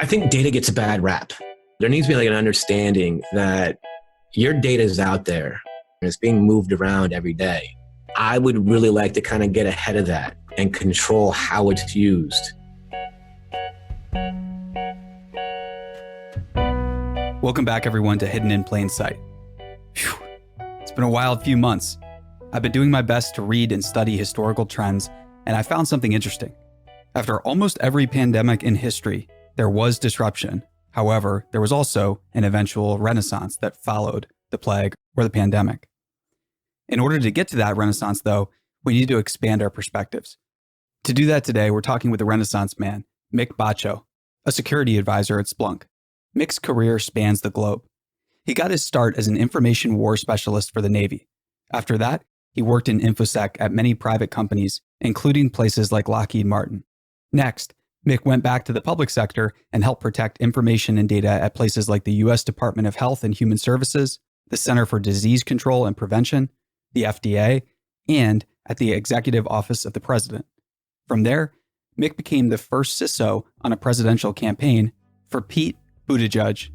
I think data gets a bad rap. There needs to be like an understanding that your data is out there and it's being moved around every day. I would really like to kind of get ahead of that and control how it's used. Welcome back, everyone, to Hidden in Plain Sight. Whew. It's been a wild few months. I've been doing my best to read and study historical trends, and I found something interesting. After almost every pandemic in history, there was disruption. However, there was also an eventual renaissance that followed the plague or the pandemic. In order to get to that renaissance, though, we need to expand our perspectives. To do that today, we're talking with the Renaissance man, Mick Baccio, a security advisor at Splunk. Mick's career spans the globe. He got his start as an information war specialist for the Navy. After that, he worked in InfoSec at many private companies, including places like Lockheed Martin. Next, Mick went back to the public sector and helped protect information and data at places like the U.S. Department of Health and Human Services, the Center for Disease Control and Prevention, the FDA, and at the Executive Office of the President. From there, Mick became the first Ciso on a presidential campaign for Pete Buttigieg.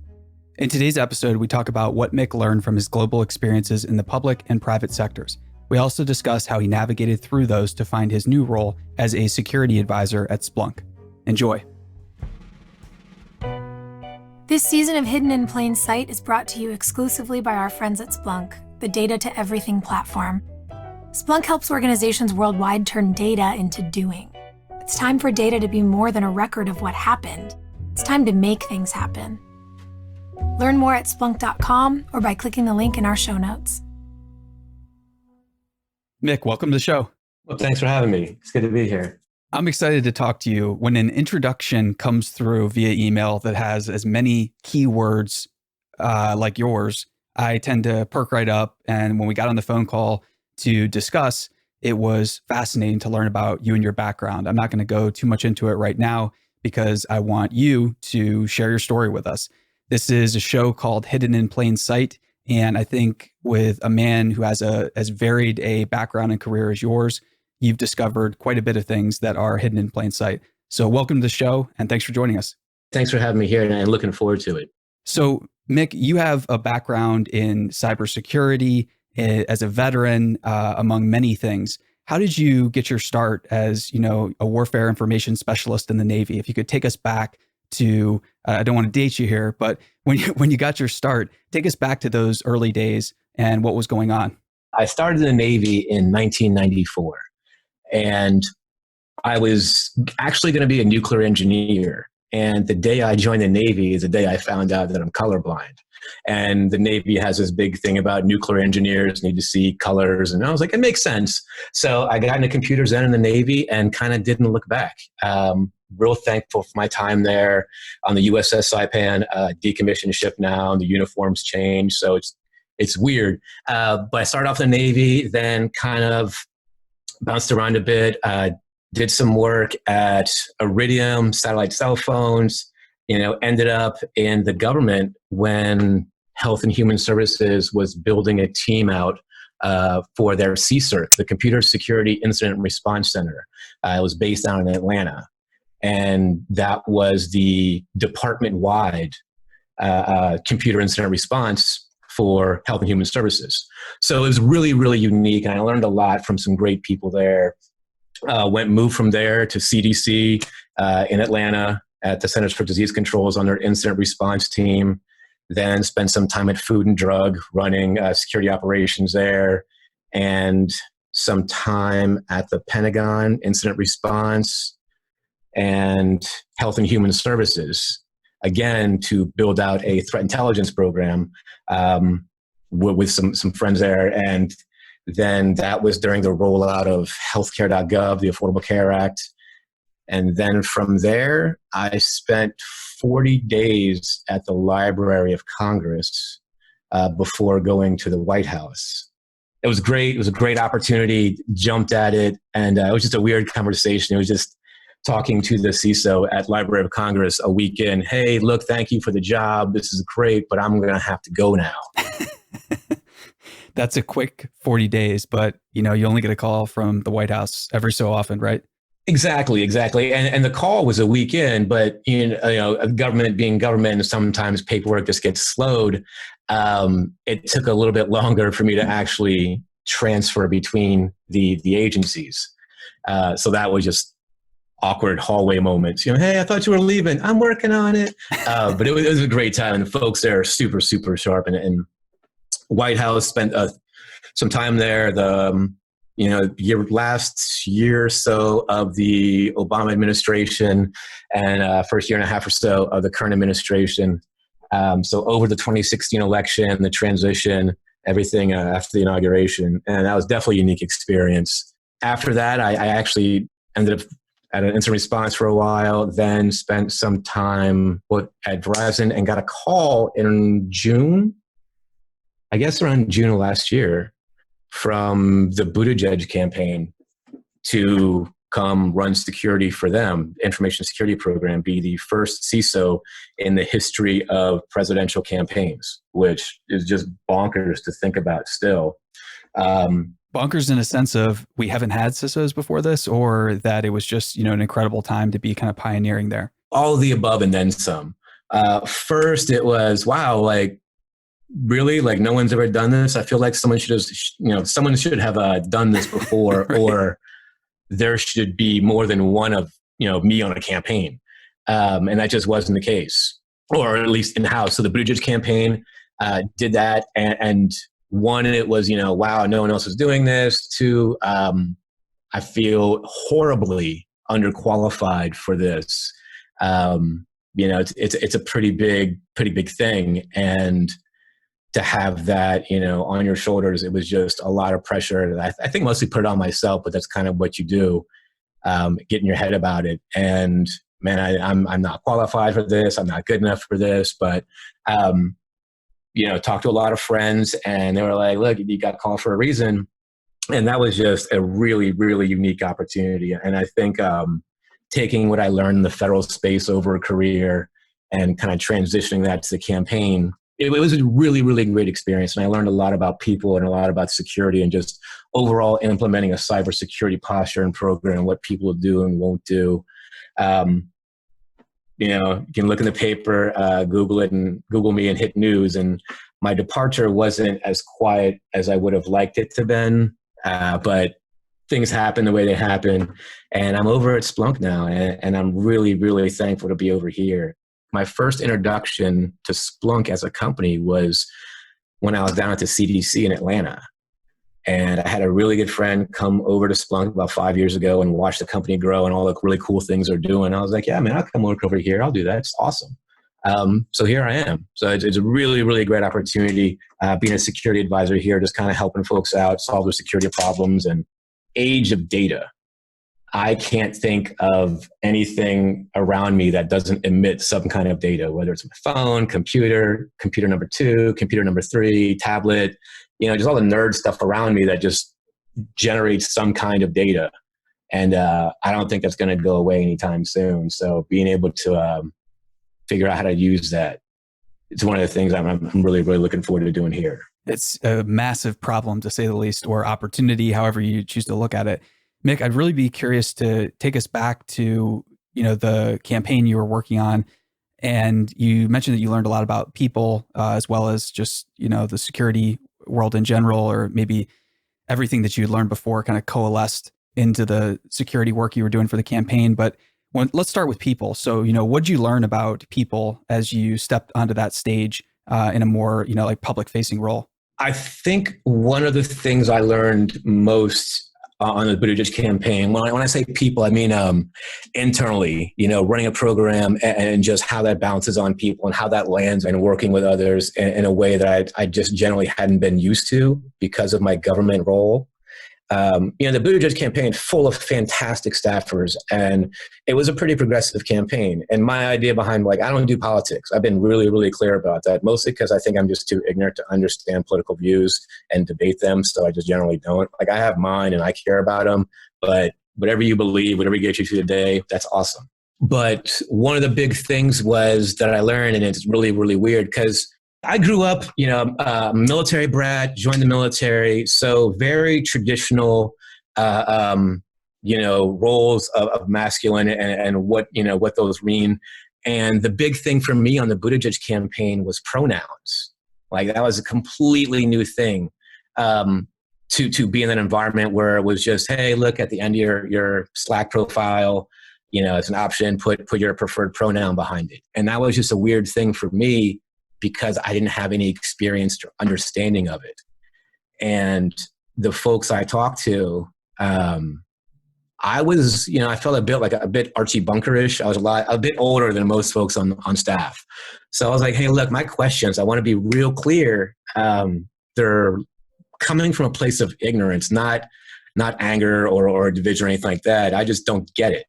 In today's episode, we talk about what Mick learned from his global experiences in the public and private sectors. We also discuss how he navigated through those to find his new role as a security advisor at Splunk. Enjoy. This season of Hidden in Plain Sight is brought to you exclusively by our friends at Splunk, the Data to Everything platform. Splunk helps organizations worldwide turn data into doing. It's time for data to be more than a record of what happened. It's time to make things happen. Learn more at Splunk.com or by clicking the link in our show notes. Mick, welcome to the show. Well, thanks for having me. It's good to be here. I'm excited to talk to you. When an introduction comes through via email that has as many keywords like yours, I tend to perk right up. And when we got on the phone call to discuss, it was fascinating to learn about you and your background. I'm not going to go too much into it right now because I want you to share your story with us. This is a show called Hidden in Plain Sight. And I think with a man who has as varied a background and career as yours, you've discovered quite a bit of things that are hidden in plain sight. So welcome to the show and thanks for joining us. Thanks for having me here and I'm looking forward to it. So Mick, you have a background in cybersecurity as a veteran, among many things. How did you get your start as, a warfare information specialist in the Navy? If you could take us back to, I don't want to date you here, but when you got your start, take us back to those early days and what was going on. I started in the Navy in 1994, and I was actually going to be a nuclear engineer. And the day I joined the Navy is the day I found out that I'm colorblind. And the Navy has this big thing about nuclear engineers need to see colors. And I was like, it makes sense. So I got into computers then in the Navy and kind of didn't look back. Real thankful for my time there on the USS Saipan, decommissioned ship now, and the uniforms changed. So it's weird. But I started off in the Navy, then kind of bounced around a bit, did some work at Iridium, satellite cell phones, ended up in the government when Health and Human Services was building a team out for their CSIRC, the Computer Security Incident Response Center. It was based down in Atlanta. And that was the department-wide computer incident response for Health and Human Services. So it was really, really unique. And I learned a lot from some great people there. Moved from there to CDC in Atlanta at the Centers for Disease Control on their incident response team. Then spent some time at Food and Drug running security operations there, and some time at the Pentagon incident response and Health and Human Services, again, to build out a threat intelligence program with some friends there. And then that was during the rollout of healthcare.gov, the Affordable Care Act. And then from there, I spent 40 days at the Library of Congress before going to the White House. It was great. It was a great opportunity, jumped at it. And it was just a weird conversation. It was just talking to the Ciso at Library of Congress a week in. Hey, look, thank you for the job. This is great, but I'm going to have to go now. That's a quick 40 days, but you only get a call from the White House every so often, right? Exactly. And the call was a weekend, but government being government, and sometimes paperwork just gets slowed. It took a little bit longer for me to actually transfer between the agencies. So that was just awkward hallway moments. Hey, I thought you were leaving. I'm working on it. But it was a great time, and the folks there are super, super sharp. And White House spent some time there. Last year or so of the Obama administration, and first year and a half or so of the current administration. So over the 2016 election, the transition, everything after the inauguration, and that was definitely a unique experience. After that, I actually ended up at an instant response for a while, then spent some time at Verizon and got a call in June, I guess around June of last year, from the Buttigieg campaign to come run security for them, information security program, be the first Ciso in the history of presidential campaigns, which is just bonkers to think about still. Bonkers in a sense of we haven't had CISOs before this, or that it was just, an incredible time to be kind of pioneering there? All of the above and then some. First, it was, wow, like, really? Like, no one's ever done this? I feel like someone should have done this before, right. Or there should be more than one of, me on a campaign. And that just wasn't the case, or at least in-house. So the Buttigieg campaign did that. And one, it was, wow, no one else is doing this. Two, I feel horribly underqualified for this. It's a pretty big thing. And to have that, on your shoulders, it was just a lot of pressure. I think mostly put it on myself, but that's kind of what you do, get in your head about it. And man, I'm not qualified for this. I'm not good enough for this. But, talked to a lot of friends, and they were like, look, you got called for a reason. And that was just a really, really unique opportunity. And I think taking what I learned in the federal space over a career and kind of transitioning that to the campaign, it was a really, really great experience. And I learned a lot about people and a lot about security and just overall implementing a cybersecurity posture and program, what people do and won't do. You can look in the paper, Google it, and Google me and hit news. And my departure wasn't as quiet as I would have liked it to been, but things happen the way they happen. And I'm over at Splunk now, and I'm really, really thankful to be over here. My first introduction to Splunk as a company was when I was down at the CDC in Atlanta. And I had a really good friend come over to Splunk about 5 years ago and watch the company grow and all the really cool things they're doing. I was like, yeah, man, I'll come work over here. I'll do that. It's awesome. So here I am. So it's a really, really great opportunity being a security advisor here, just kind of helping folks out, solve their security problems. And age of data. I can't think of anything around me that doesn't emit some kind of data, whether it's my phone, computer number 2, computer number 3, tablet, just all the nerd stuff around me that just generates some kind of data. And I don't think that's going to go away anytime soon. So being able to figure out how to use that, it's one of the things I'm really, really looking forward to doing here. It's a massive problem, to say the least, or opportunity, however you choose to look at it. Mick, I'd really be curious to take us back to, the campaign you were working on. And you mentioned that you learned a lot about people, as well as just, the security world in general, or maybe everything that you had learned before kind of coalesced into the security work you were doing for the campaign. But let's start with people. So, what did you learn about people as you stepped onto that stage in a more, public facing role? I think one of the things I learned most on the Buttigieg campaign, when I say people, I mean internally, running a program and just how that bounces on people and how that lands and working with others in a way that I just generally hadn't been used to because of my government role. The Buttigieg campaign, full of fantastic staffers, and it was a pretty progressive campaign. And my idea behind, I don't do politics. I've been really, really clear about that, mostly because I think I'm just too ignorant to understand political views and debate them. So I just generally don't. I have mine and I care about them, but whatever you believe, whatever gets you through the day, that's awesome. But one of the big things was that I learned, and it's really, really weird because I grew up, military brat, joined the military. So very traditional, roles of masculine and what those mean. And the big thing for me on the Buttigieg campaign was pronouns. Like that was a completely new thing to be in an environment where it was just, hey, look at the end of your Slack profile, it's an option, put your preferred pronoun behind it. And that was just a weird thing for me because I didn't have any experience or understanding of it. And the folks I talked to, I was, I felt a bit Archie Bunkerish. I was a bit older than most folks on staff. So I was like, hey, look, my questions, I want to be real clear. They're coming from a place of ignorance, not anger or division or anything like that. I just don't get it.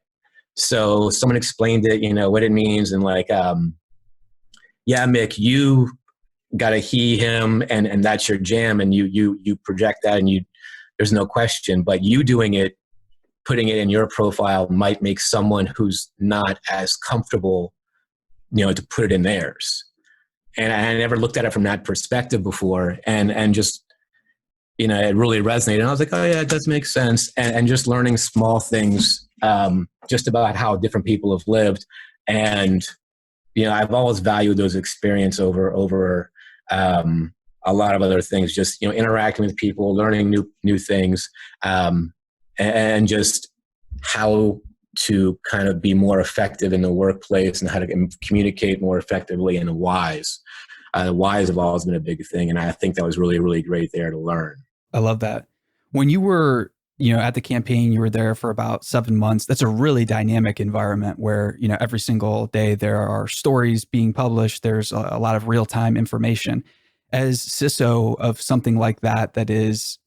So someone explained it, what it means. And like, yeah, Mick, you got a he, him, and that's your jam. And you project that and there's no question, but you doing it, putting it in your profile might make someone who's not as comfortable, to put it in theirs. And I never looked at it from that perspective before. And just, it really resonated. And I was like, oh yeah, it does make sense. And just learning small things, just about how different people have lived. And, I've always valued those experiences over a lot of other things, just, interacting with people, learning new things, and just how to kind of be more effective in the workplace and how to communicate more effectively in the whys. The whys have always been a big thing. And I think that was really, really great there to learn. I love that. When you were, at the campaign, you were there for about 7 months. That's a really dynamic environment where, every single day there are stories being published. There's a lot of real-time information. As CISO of something like that is,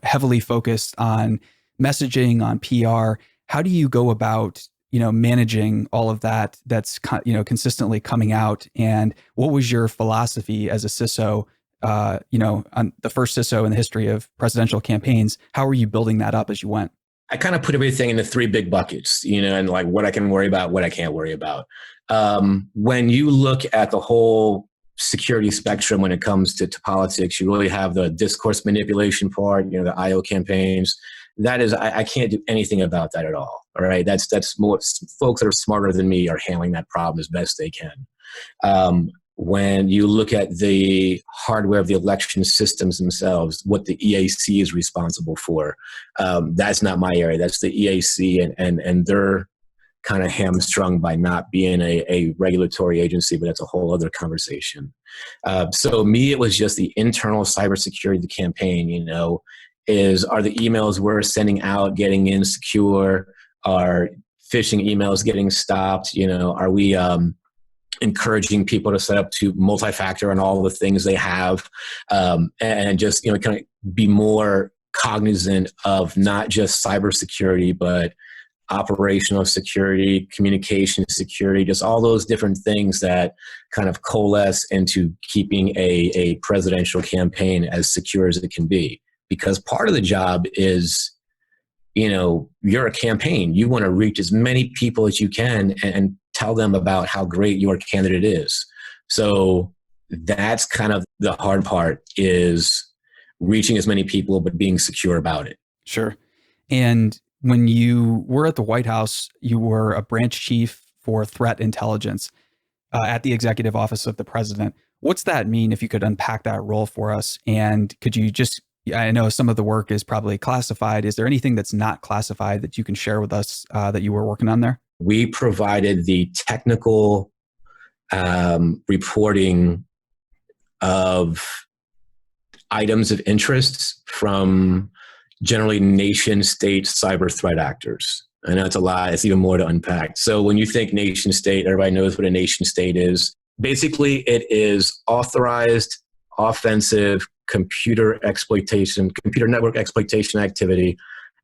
heavily focused on messaging, on PR, how do you go about, managing all of that that's, consistently coming out? And what was your philosophy as a CISO, on the first CISO in the history of presidential campaigns? How were you building that up as you went? I kind of put everything into 3 big buckets, and like what I can worry about, what I can't worry about. When you look at the whole security spectrum when it comes to politics, you really have the discourse manipulation part, the IO campaigns. That is, I can't do anything about that at all. All right. That's more folks that are smarter than me are handling that problem as best they can. When you look at the hardware of the election systems themselves, what the EAC is responsible for, that's not my area. That's the EAC, and they're kind of hamstrung by not being a regulatory agency, but that's a whole other conversation. So me, it was just the internal cybersecurity of the campaign, are the emails we're sending out getting in secure? Are phishing emails getting stopped? Are we encouraging people to set up to multi-factor on all the things they have, and just kind of be more cognizant of not just cybersecurity, but operational security, communication security, just all those different things that kind of coalesce into keeping a presidential campaign as secure as it can be. Because part of the job is, you're a campaign. You want to reach as many people as you can and tell them about how great your candidate is. So that's kind of the hard part, is reaching as many people, but being secure about it. Sure. And when you were at the White House, you were a branch chief for threat intelligence at the executive office of the president. What's that mean, if you could unpack that role for us? And could you just, I know some of the work is probably classified. Is there anything that's not classified that you can share with us that you were working on there? We provided the technical reporting of items of interest from generally nation-state cyber threat actors. I know it's a lot. It's even more to unpack. So when you think nation-state, everybody knows what a nation-state is. Basically, it is authorized, offensive computer network exploitation activity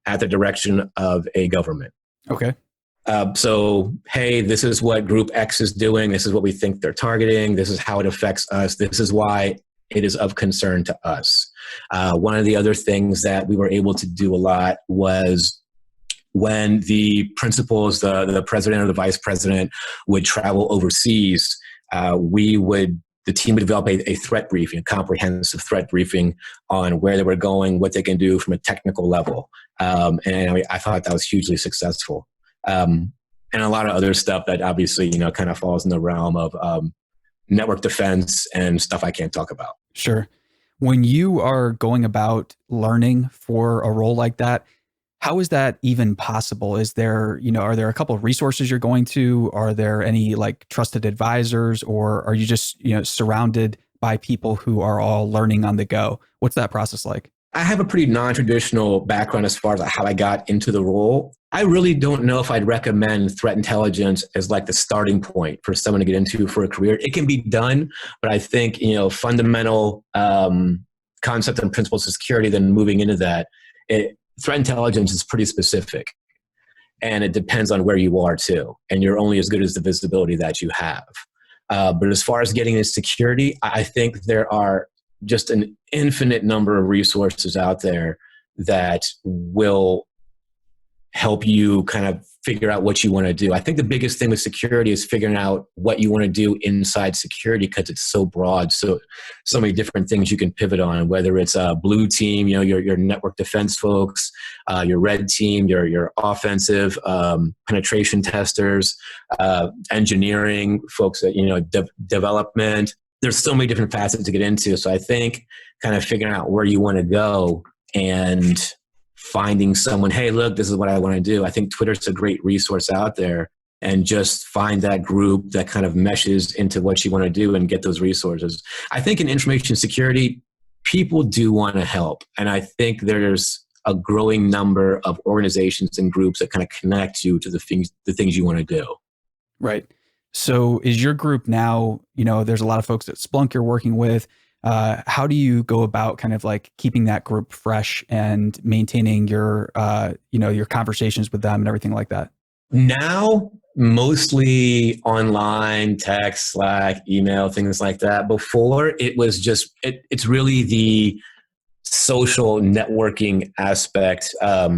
at the direction of a government. Okay. So, hey, this is what Group X is doing. This is what we think they're targeting. This is how it affects us. This is why it is of concern to us. One of the other things that we were able to do a lot was when the principals, the president or the vice president, would travel overseas, we would the team would develop a threat briefing, a comprehensive threat briefing on where they were going, what they can do from a technical level. And I thought that was hugely successful. And a lot of other stuff that obviously, kind of falls in the realm of network defense and stuff I can't talk about. Sure. When you are going about learning for a role like that, how is that even possible? Is there, are there a couple of resources you're going to? Are there any like trusted advisors, or are you just, surrounded by people who are all learning on the go? What's that process like? I have a pretty non-traditional background as far as how I got into the role. I really don't know if I'd recommend threat intelligence as like the starting point for someone to get into for a career. It can be done, but I think, fundamental concept and principles of security, then moving into that, threat intelligence is pretty specific. And it depends on where you are too. And you're only as good as the visibility that you have. But as far as getting into security, I think there are just an infinite number of resources out there that will help you kind of figure out what you want to do. I think the biggest thing with security is figuring out what you want to do inside security, because it's so broad. So many different things you can pivot on, whether it's a blue team, your network defense folks, your red team, your offensive penetration testers, engineering folks that, development. There's so many different facets to get into. So I think kind of figuring out where you want to go and finding someone, hey, look, this is what I want to do. I think Twitter's a great resource out there, and just find that group that kind of meshes into what you want to do and get those resources. I think in information security, people do want to help. And I think there's a growing number of organizations and groups that kind of connect you to the things you want to do. Right. So is your group now, there's a lot of folks at Splunk you're working with. How do you go about kind of like keeping that group fresh and maintaining your, your conversations with them and everything like that? Now, mostly online, text, Slack, email, things like that. Before, it was just, it's really the social networking aspect. A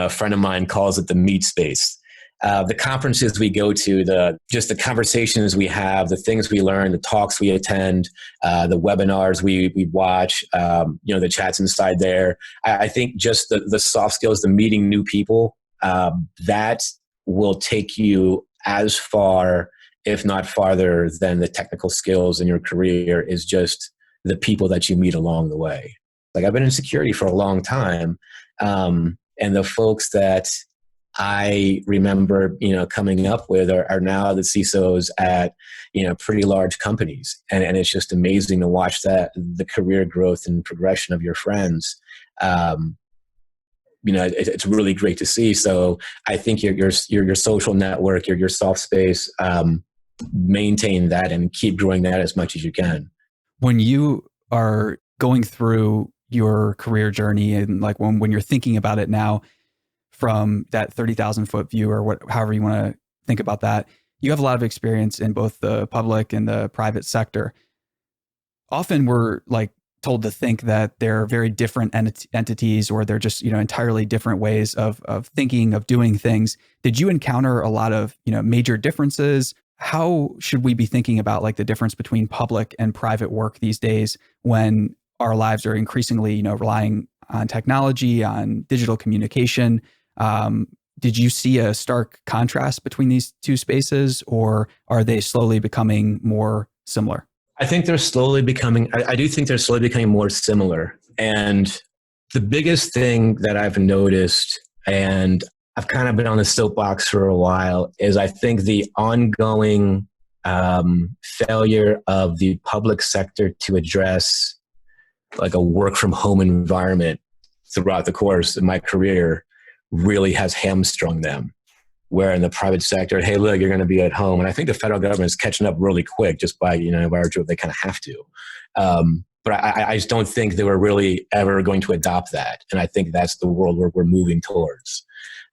friend of mine calls it the meat space. The conferences we go to, the conversations we have, the things we learn, the talks we attend, the webinars we watch, the chats inside there. I think just the soft skills, the meeting new people, that will take you as far, if not farther, than the technical skills in your career, is just the people that you meet along the way. Like, I've been in security for a long time, and the folks that I remember, coming up with are now the Cisos at, pretty large companies. And it's just amazing to watch the career growth and progression of your friends. It's really great to see. So I think your social network, your soft space, maintain that and keep growing that as much as you can. When you are going through your career journey, and like when you're thinking about it now, from that 30,000 foot view, or however you want to think about that, you have a lot of experience in both the public and the private sector. Often we're like told to think that they're very different entities, or they're just, entirely different ways of thinking, of doing things. Did you encounter a lot of, major differences? How should we be thinking about like the difference between public and private work these days, when our lives are increasingly, relying on technology, on digital communication? Did you see a stark contrast between these two spaces, or are they slowly becoming more similar? I think they're slowly becoming, I do think they're slowly becoming more similar. And the biggest thing that I've noticed, and I've kind of been on the soapbox for a while, is I think the ongoing failure of the public sector to address like a work from home environment throughout the course of my career really has hamstrung them. Where in the private sector, hey, look, you're going to be at home. And I think the federal government is catching up really quick, just by, virtue of they kind of have to. But I just don't think they were really ever going to adopt that. And I think that's the world where we're moving towards.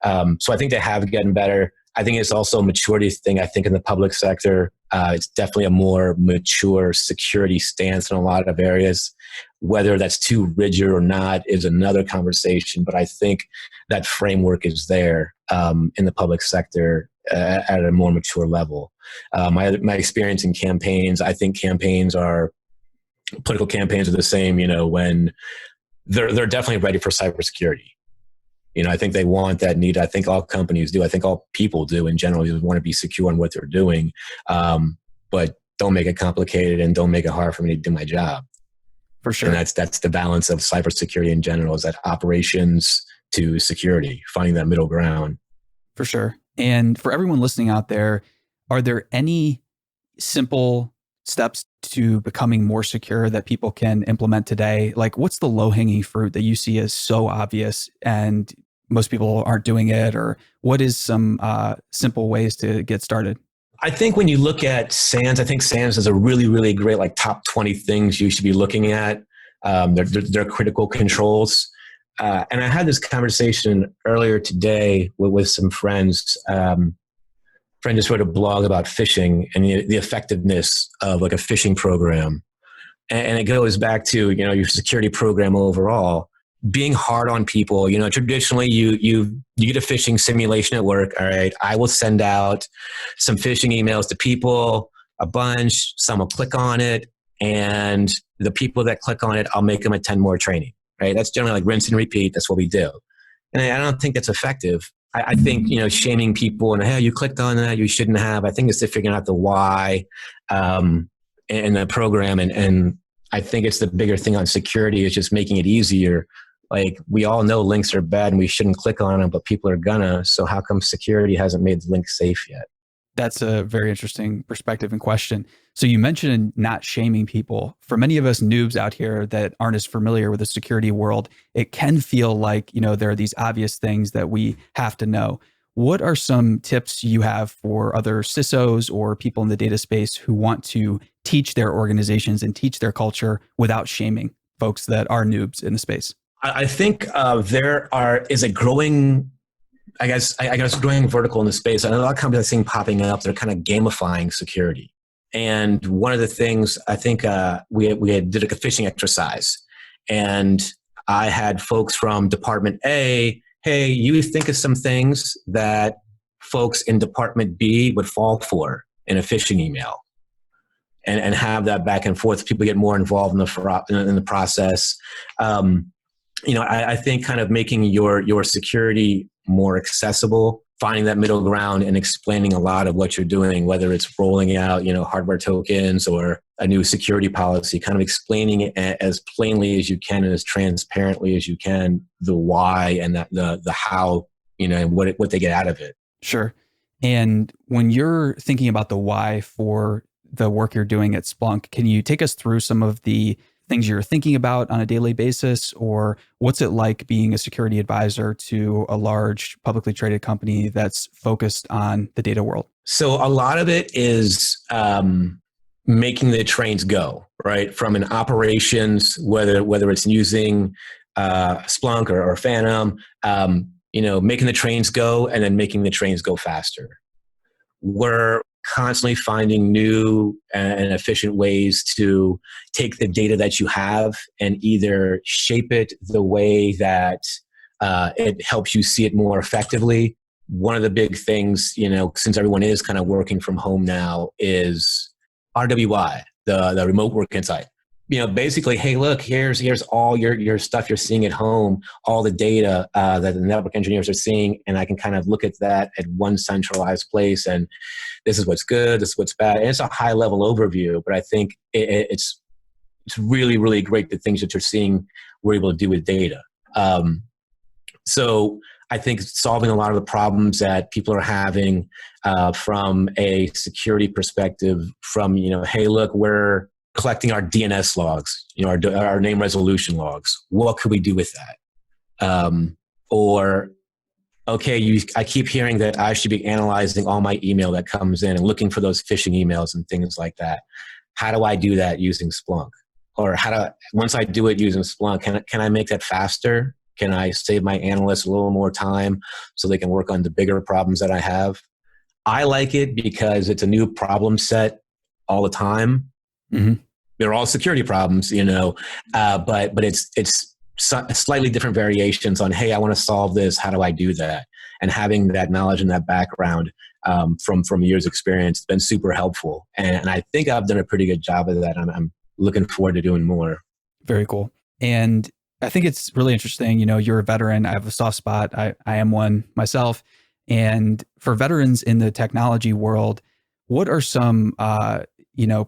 So I think they have gotten better. I think it's also a maturity thing. I think in the public sector, it's definitely a more mature security stance in a lot of areas, Whether that's too rigid or not is another conversation, but I think that framework is there in the public sector at a more mature level. My experience in campaigns, I think political campaigns are the same, when they're definitely ready for cybersecurity. I think they want that need. I think all companies do. I think all people do in general. You want to be secure in what they're doing, but don't make it complicated and don't make it hard for me to do my job. For sure. And that's the balance of cybersecurity in general, is that operations to security, finding that middle ground. For sure. And for everyone listening out there, are there any simple steps to becoming more secure that people can implement today? Like, what's the low-hanging fruit that you see as so obvious and most people aren't doing it? Or what is some simple ways to get started? I think when you look at SANS, I think SANS is a really, really great, top 20 things you should be looking at. They're critical controls. And I had this conversation earlier today with some friends. Friend just wrote a blog about phishing and the effectiveness of a phishing program. And it goes back to, your security program overall. Being hard on people, traditionally you get a phishing simulation at work. All right, I will send out some phishing emails to people, a bunch, some will click on it, and the people that click on it, I'll make them attend more training, right? That's generally rinse and repeat. That's what we do. And I don't think that's effective. I think, shaming people and, hey, you clicked on that, you shouldn't have. I think it's to figuring out the why in the program. And I think it's the bigger thing on security is just making it easier. We all know links are bad and we shouldn't click on them, but people are gonna. So how come security hasn't made the link safe yet? That's a very interesting perspective and question. So you mentioned not shaming people. For many of us noobs out here that aren't as familiar with the security world, it can feel like, there are these obvious things that we have to know. What are some tips you have for other CISOs or people in the data space who want to teach their organizations and teach their culture without shaming folks that are noobs in the space? I think there is a growing, growing vertical in the space. And a lot of companies I've seen popping up, they're kind of gamifying security. And one of the things I think we did a phishing exercise, and I had folks from Department A, hey, you think of some things that folks in Department B would fall for in a phishing email, and have that back and forth. People get more involved in the process. I think kind of making your security more accessible, finding that middle ground and explaining a lot of what you're doing, whether it's rolling out, hardware tokens or a new security policy, kind of explaining it as plainly as you can and as transparently as you can, the why and the how, and what they get out of it. Sure. And when you're thinking about the why for the work you're doing at Splunk, can you take us through some of the things you're thinking about on a daily basis, or what's it like being a security advisor to a large publicly traded company that's focused on the data world? So a lot of it is making the trains go, right? From an operations, whether it's using Splunk or Phantom, making the trains go and then making the trains go faster. We're constantly finding new and efficient ways to take the data that you have and either shape it the way that it helps you see it more effectively. One of the big things, since everyone is kind of working from home now, is RWI, the remote work insight. Basically, hey, look, here's all your stuff you're seeing at home, all the data that the network engineers are seeing, and I can kind of look at that at one centralized place, and this is what's good, this is what's bad. And it's a high-level overview, but I think it's really, really great the things that you're seeing we're able to do with data. So I think solving a lot of the problems that people are having from a security perspective, from, hey, look, we're collecting our DNS logs, our name resolution logs. What could we do with that? Or, okay, I keep hearing that I should be analyzing all my email that comes in and looking for those phishing emails and things like that. How do I do that using Splunk? Or once I do it using Splunk, can I make that faster? Can I save my analysts a little more time so they can work on the bigger problems that I have? I like it because it's a new problem set all the time. Mm-hmm. they're all security problems, but it's slightly different variations on, hey, I want to solve this. How do I do that? And having that knowledge and that background from years' experience has been super helpful. And I think I've done a pretty good job of that. I'm looking forward to doing more. Very cool. And I think it's really interesting. You're a veteran. I have a soft spot. I am one myself. And for veterans in the technology world, what are some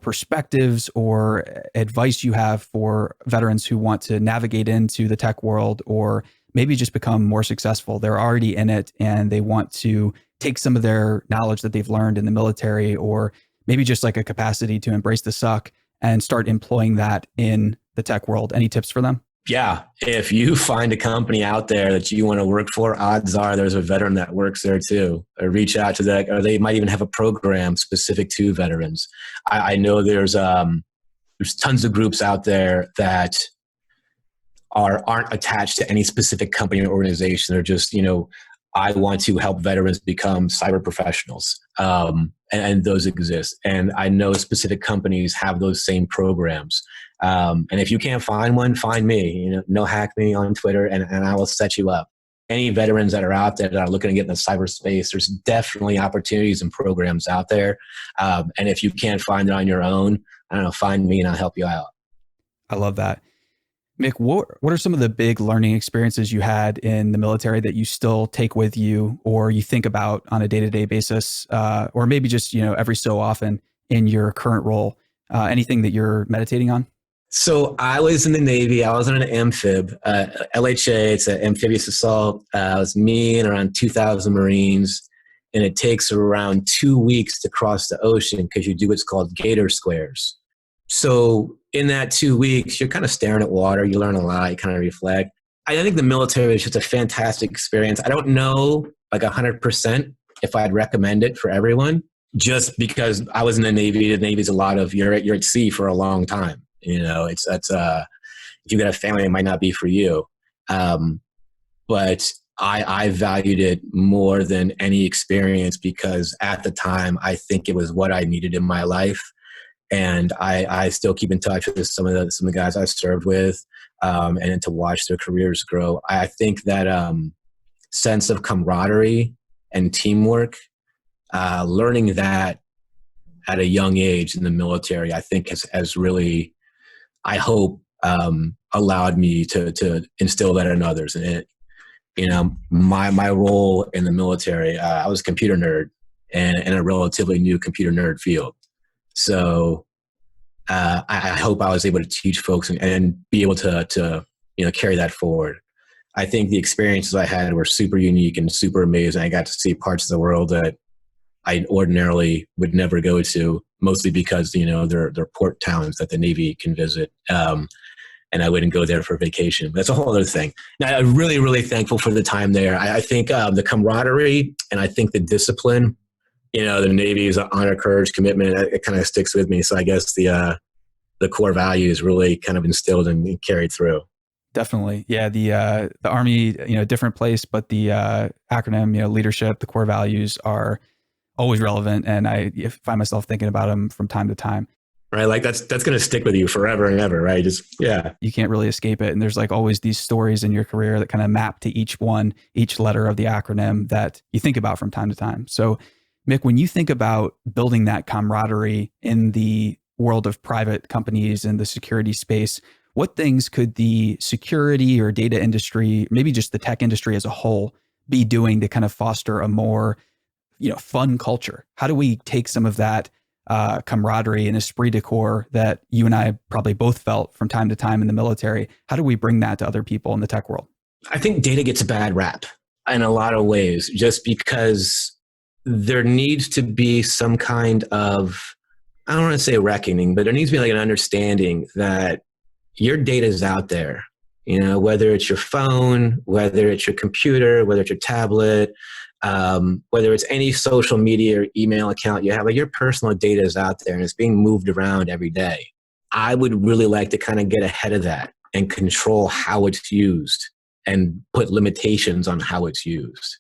perspectives or advice you have for veterans who want to navigate into the tech world or maybe just become more successful? They're already in it and they want to take some of their knowledge that they've learned in the military, or maybe just like a capacity to embrace the suck and start employing that in the tech world. Any tips for them? Yeah. If you find a company out there that you want to work for, odds are there's a veteran that works there too. Or reach out to that, or they might even have a program specific to veterans. I know there's tons of groups out there that aren't attached to any specific company or organization. They're just, I want to help veterans become cyber professionals. And those exist. And I know specific companies have those same programs. And if you can't find one, find me, hack me on Twitter and I will set you up. Any veterans that are out there that are looking to get in the cyberspace, there's definitely opportunities and programs out there. And if you can't find it on your own, find me and I'll help you out. I love that. Mick, what are some of the big learning experiences you had in the military that you still take with you or you think about on a day-to-day basis, or maybe just, every so often in your current role? Anything that you're meditating on? So I was in the Navy. I was on an amphib, LHA. It's an amphibious assault. It was me and around 2,000 Marines. And it takes around 2 weeks to cross the ocean because you do what's called gator squares. So in that 2 weeks, you're kind of staring at water. You learn a lot. You kind of reflect. I think the military is just a fantastic experience. I don't know 100% if I'd recommend it for everyone, just because I was in the Navy. The Navy's a lot of, you're at sea for a long time. If you got a family, it might not be for you. But I valued it more than any experience because at the time, I think it was what I needed in my life. And I still keep in touch with some of the guys I served with, and to watch their careers grow. I think that sense of camaraderie and teamwork, learning that at a young age in the military, I think has really, I hope, allowed me to instill that in others. And my role in the military, I was a computer nerd and in a relatively new computer nerd field. So I hope I was able to teach folks and be able to carry that forward. I think the experiences I had were super unique and super amazing. I got to see parts of the world that I ordinarily would never go to, mostly because they're port towns that the Navy can visit, and I wouldn't go there for vacation. That's a whole other thing. Now, I'm really, really thankful for the time there. I think the camaraderie and I think the discipline. The Navy's honor, courage, commitment, it kind of sticks with me. So I guess the core values really kind of instilled and carried through. Definitely. Yeah. The Army, different place, but the acronym, leadership, the core values are always relevant. And I find myself thinking about them from time to time. Right. That's going to stick with you forever and ever. Right. You can't really escape it. And there's always these stories in your career that kind of map to each letter of the acronym that you think about from time to time. So Mick, when you think about building that camaraderie in the world of private companies and the security space, what things could the security or data industry, maybe just the tech industry as a whole, be doing to kind of foster a more, fun culture? How do we take some of that camaraderie and esprit de corps that you and I probably both felt from time to time in the military? How do we bring that to other people in the tech world? I think data gets a bad rap in a lot of ways, just because there needs to be some kind of, I don't want to say reckoning, but there needs to be an understanding that your data is out there, whether it's your phone, whether it's your computer, whether it's your tablet, whether it's any social media or email account you have, your personal data is out there and it's being moved around every day. I would really like to kind of get ahead of that and control how it's used and put limitations on how it's used.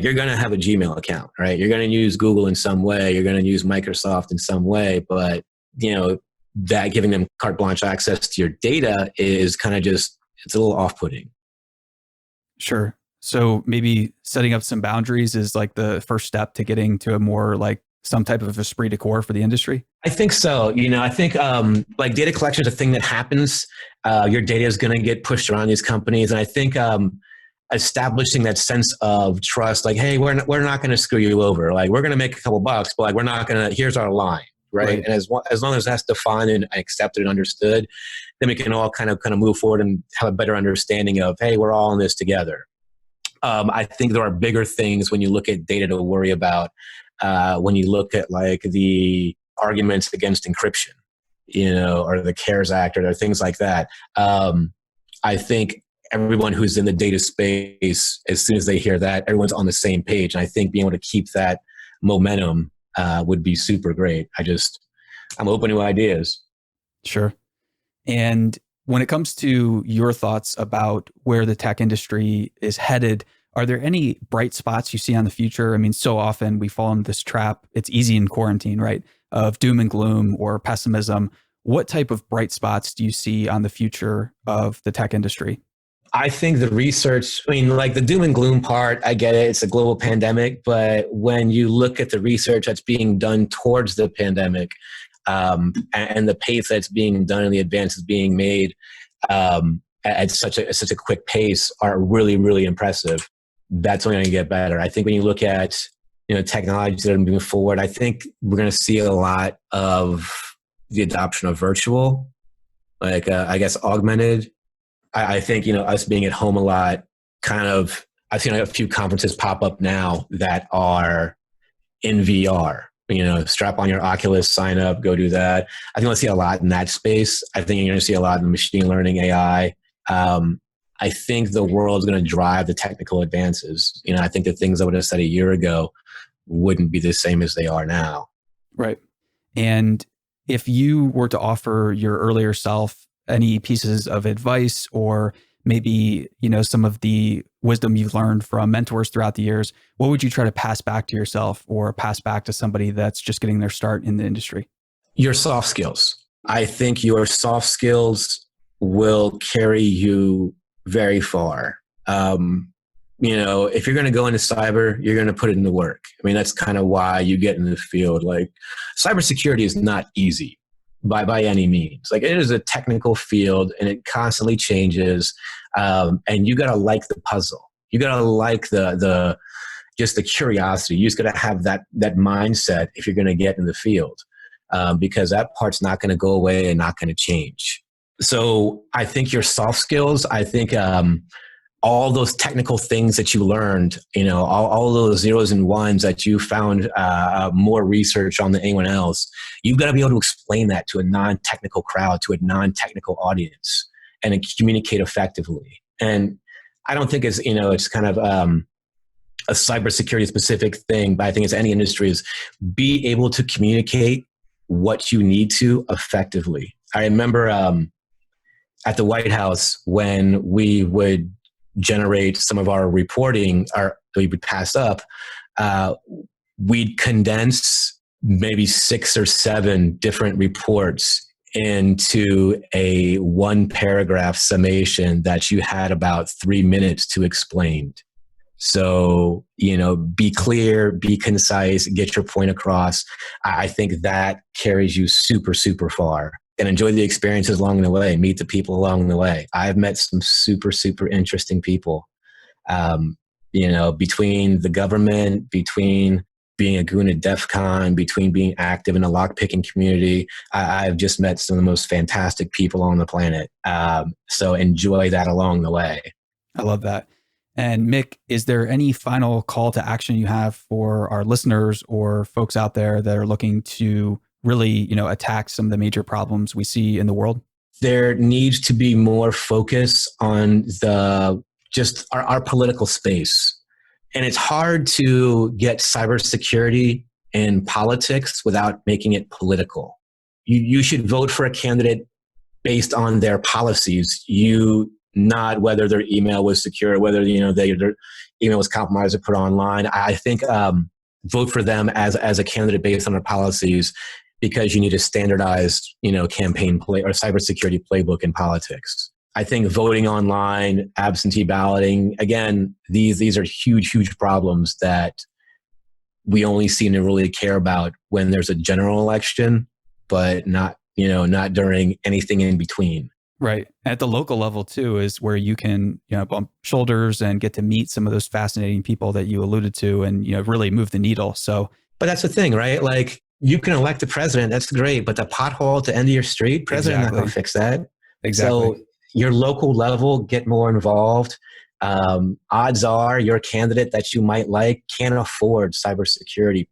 You're going to have a Gmail account, right? You're going to use Google in some way. You're going to use Microsoft in some way, but that giving them carte blanche access to your data is kind of just, it's a little off-putting. Sure. So maybe setting up some boundaries is like the first step to getting to a more like some type of esprit de corps for the industry? I think so. I think like data collection is a thing that happens. Your data is going to get pushed around these companies. And I think establishing that sense of trust, like, hey, we're not going to screw you over. Like, we're going to make a couple bucks, but like, we're not going to, here's our line. Right. And as long as that's defined and accepted and understood, then we can all kind of move forward and have a better understanding of, hey, we're all in this together. I think there are bigger things when you look at data to worry about. When you look at like the arguments against encryption, or the CARES Act or things like that. I think everyone who's in the data space, as soon as they hear that, everyone's on the same page. And I think being able to keep that momentum would be super great. I'm open to ideas. Sure. And when it comes to your thoughts about where the tech industry is headed, are there any bright spots you see on the future? I mean, so often we fall into this trap. It's easy in quarantine, right? Of doom and gloom or pessimism. What type of bright spots do you see on the future of the tech industry? I think the research, like the doom and gloom part, I get it. It's a global pandemic. But when you look at the research that's being done towards the pandemic, and the pace that's being done and the advances being made at such a quick pace are really, really impressive. That's only going to get better. I think when you look at technologies that are moving forward, I think we're going to see a lot of the adoption of virtual, like I guess augmented. I think us being at home a lot, I've seen a few conferences pop up now that are in VR. Strap on your Oculus, sign up, go do that. I think we'll see a lot in that space. I think you're going to see a lot in machine learning, AI. I think the world's going to drive the technical advances. I think the things I would have said a year ago wouldn't be the same as they are now. Right. And if you were to offer your earlier self any pieces of advice or maybe, some of the wisdom you've learned from mentors throughout the years, what would you try to pass back to yourself or pass back to somebody that's just getting their start in the industry? Your soft skills. I think your soft skills will carry you very far. If you're going to go into cyber, you're going to put it into work. That's kind of why you get in the field. Like, cybersecurity is not easy by any means. Like, it is a technical field and it constantly changes. And you got to like the puzzle. You got to like the curiosity. You just got to have that mindset if you're going to get in the field, because that part's not going to go away and not going to change. So I think your soft skills, I think all those technical things that you learned, all those zeros and ones that you found more research on than anyone else, you've got to be able to explain that to a non-technical crowd, to a non-technical audience, and communicate effectively. And I don't think it's kind of a cybersecurity specific thing, but I think it's any industry, is be able to communicate what you need to effectively. I remember at the White House when we would generate some of our reporting, we would pass up, we'd condense maybe 6 or 7 different reports into a 1-paragraph summation that you had about 3 minutes to explain. So, be clear, be concise, get your point across. I think that carries you super, super far. And enjoy the experiences along the way, meet the people along the way. I've met some super, super interesting people, between the government, between being a goon at DEF CON, between being active in the lockpicking community. I've just met some of the most fantastic people on the planet. So enjoy that along the way. I love that. And Mick, is there any final call to action you have for our listeners or folks out there that are looking to really, attack some of the major problems we see in the world? There needs to be more focus on our political space. And it's hard to get cybersecurity in politics without making it political. You should vote for a candidate based on their policies, not whether their email was secure, whether their email was compromised or put online. I think vote for them as a candidate based on their policies, because you need a standardized, campaign play or cybersecurity playbook in politics. I think voting online, absentee balloting, again, these are huge, huge problems that we only seem to really care about when there's a general election, but not during anything in between. Right. At the local level too is where you can, bump shoulders and get to meet some of those fascinating people that you alluded to and, really move the needle. So, but that's the thing, right? Like you can elect the president. That's great. But the pothole at the end of your street, president not going to fix that. Exactly. So your local level, get more involved. Odds are your candidate that you might like can't afford cybersecurity.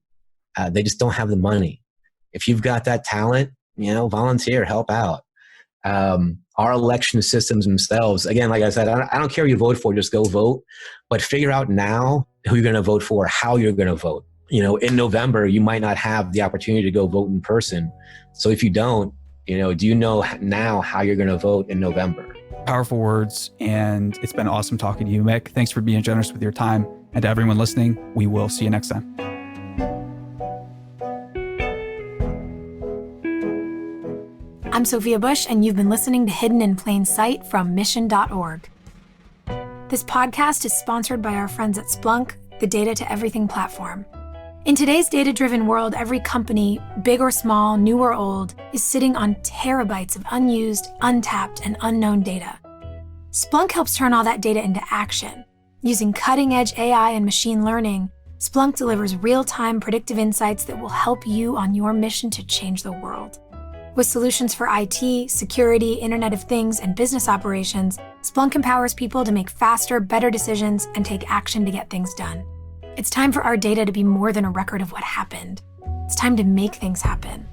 They just don't have the money. If you've got that talent, volunteer, help out. Our election systems themselves, again, like I said, I don't care who you vote for, just go vote, but figure out now who you're going to vote for, how you're going to vote. In November, you might not have the opportunity to go vote in person. So if you don't, do you know now how you're going to vote in November? Powerful words. And it's been awesome talking to you, Mick. Thanks for being generous with your time. And to everyone listening, we will see you next time. I'm Sophia Bush, and you've been listening to Hidden in Plain Sight from Mission.org. This podcast is sponsored by our friends at Splunk, the Data to Everything platform. In today's data-driven world, every company, big or small, new or old, is sitting on terabytes of unused, untapped, and unknown data. Splunk helps turn all that data into action. Using cutting-edge AI and machine learning, Splunk delivers real-time predictive insights that will help you on your mission to change the world. With solutions for IT, security, Internet of Things, and business operations, Splunk empowers people to make faster, better decisions and take action to get things done. It's time for our data to be more than a record of what happened. It's time to make things happen.